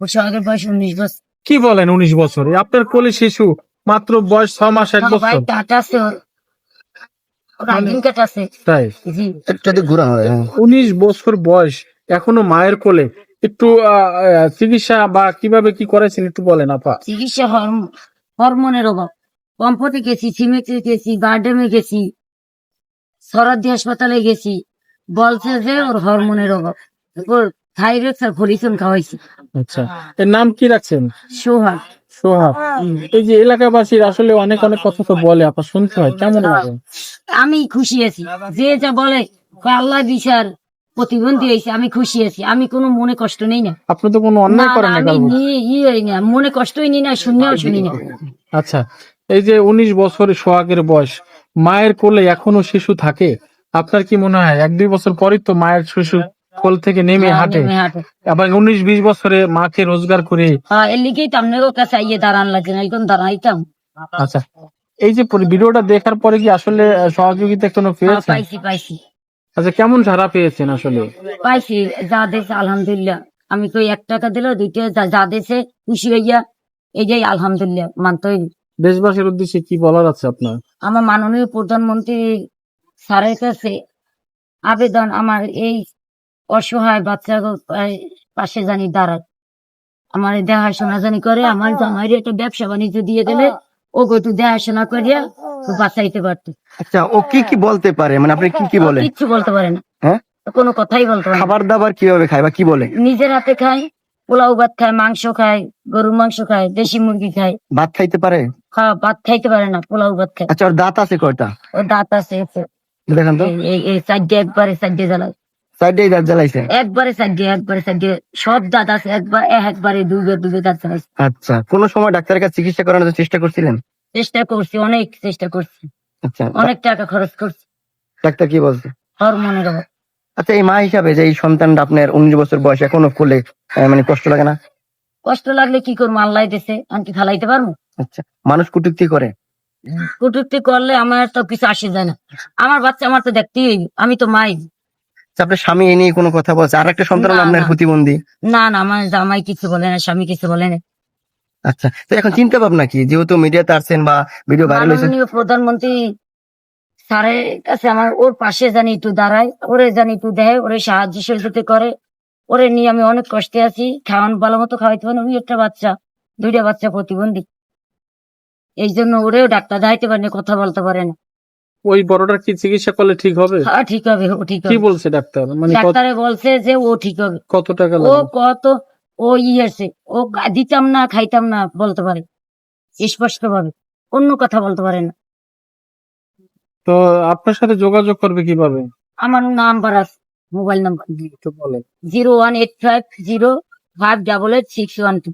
ওর সোহাগের বয়স 19 বছর। কি বলেন 19 বছর? আপনার কোলে শিশু, মাত্র বয়স 6 মাস 1 ভাই বছর। কাটা আছে ওর আইডিন কাটা আছে। তাই জি একটা দিক ঘোরা হয় 19 বছর বয়স, এখনো মায়ের কোলে। একটু চিকিৎসা বা কিভাবে কি করেছেন একটু বলেন আপা। চিকিৎসা হরমোনের অভাব। পম্পতে গেছি, সিমেটে গেছি, গার্ডেমে গেছি, সরাদ্দি হাসপাতালে গেছি, বলছে যে ওর হরমোনের অভাব। ওর থাইরয়েড আর ফলিসন খাওয়াইছি। আচ্ছা, এর নাম কি রাখছেন? সোহাগ। সোহাগ। এই যে এলাকাবাসীর আসলে অনেক অনেক কথা তো বলে, আপা শুনতে হয়, কেমন লাগে? আমি খুশি আছি, যে যা বলে আল্লাহ বিচার প্রতিবন্ধী হয়েছে, আমি খুশি আছি, আমি কোনো মনে কষ্ট নেই না। আপনি তো কোনো না অন্যায় করেন না আমি কারো। হই না, মনে কষ্টই নিই না, শুনেও শুনি না। আচ্ছা, এই যে 19 বছরের সোহাগের বয়স, মায়ের কোলে এখনো শিশু থাকে, আপনার কি মনে হয় 1-2 বছর পরই তো মায়ের শিশু কোল থেকে নেমে হাঁটে? নেমে হাঁটে। আবার 19-20 বছরে মাকে রোজগার করে। হ্যাঁ, এর লিগেই তো আপনাদের কাছে আইয়ে দাঁড়ান লাগছে না, এখন দাঁড়াইতাম। আচ্ছা, এই যে ভিডিওটা দেখার পরে কি আসলে সহযোগিতা কোনো হ্যাঁ, পেয়েছেন? পাইছি আচ্ছা, কেমন সাড়া পেয়েছেন আসলে? পাইছি, যা দেশে আলহামদুলিল্লাহ। আমি কই 1 টাকা দিল, 2 টাকা যা দেশে খুশি হইয়া এই যে আলহামদুলিল্লাহ মানতেই। দেশবাসীর উদ্দেশ্যে কি বলার আছে আপনার? আমার মাননীয় প্রধানমন্ত্রী স্যারের কাছে আবেদন, আমার এই অসহায় বাচ্চা পাশে জানি দাঁড়ায়, আমার দেখাশোনা জানি করে, আমার জামাইরে একটা ব্যবসা বাণিজ্য দিয়ে দিলে ও একটু দেখাশোনা করিয়া বাঁচাইতে পারতো। আচ্ছা, ও কি কি বলতে পারে, মানে আপনি কি কি বলে? কিচ্ছু বলতে পারে না, হ্যাঁ, কোনো কথাই বলতে পারে না। খাবার দাবার কিভাবে খায় বা কি বলে? নিজের হাতে খায়, পোলাও ভাত খায়, মাংস খায়, গরুর মাংস খায়, দেশি মুরগি খায়। ভাত খাইতে পারে? ভাত খাইতে পারে না, পোলাও ভাত খায়। আচ্ছা, ওর দাঁত আছে কয়টা? ওর দাঁত আছে দেখেন তো, এই সাইডে, একবারে সাইডে জ্বালায়, সাইডেই দাঁত জ্বালাইছে। একবারে সাইডে সব দাঁত আছে, একবারে দুবে দাঁত জ্বালাইছে। আচ্ছা, কোন সময় ডাক্তারের কাছে চিকিৎসা করানোর চেষ্টা করছিলেন? চেষ্টা করছি, অনেক চেষ্টা করছি, আচ্ছা, অনেক টাকা খরচ করছি, ডাক্তার কি বলছে? হরমোনের অভাব। আচ্ছা, এই মা হিসাবে যে এই সন্তানটা আপনার 19 বছর বয়স এখনো কোলে, মানে কষ্ট লাগে না? কষ্ট লাগলে কি করবো, আল্লাহ দেশে আমি কি ফালাইতে পারবো? আচ্ছা, মানুষ কটূক্তি করে? কটূক্তি করলে আমার তো কিছু আসে যায় না, আমার বাচ্চা আমার তো দেখতেই হইবে, আমি তো মাই। আচ্ছা, আপনার স্বামী এ নিয়ে কোনো কথা বলছে? আর একটা সন্তান না, আপনার না। প্রতিবন্ধী? না আমার জামাই কিছু বলে না, স্বামী কিছু বলে না। আচ্ছা, তো এখন চিন্তা ভাবনা কি, যেহেতু মিডিয়াতে আসছেন বা ভিডিও ভাইরাল হয়েছে? মাননীয় প্রধানমন্ত্রী স্যারের কাছে আমার ওর পাশে জানি একটু দাঁড়ায়, ওরে জানি একটু দেয়, ওরে সাহায্য সহযোগিতা করে। ওরে নিয়ে আমি অনেক কষ্টে আছি, খাওয়ান ভালো মতো খাওয়াইতে পারে না, ওই একটা বাচ্চা, 2টা বাচ্চা প্রতিবন্ধী, এই জন্য ওরেও ডাক্তার দেখাইতে পারে না, কথা বলতে পারে না। ওই বড়টার কি চিকিৎসা করলে ঠিক হবে? হ্যাঁ, ঠিক হবে, ও ঠিক কি হবে। বলছে ডাক্তার? মানে ডাক্তারে বলছে যে ও ঠিক হবে। কত টাকা ও লাগবে? কত, ও আছে, ও দিতাম না খাইতাম না বলতে পারে স্পষ্ট ভাবে, অন্য কথা বলতে পারে না। তো আপনার সাথে যোগাযোগ করবে কিভাবে? আমার নাম্বার আছে, মোবাইল নাম্বার একটু বলেন। 01850588612।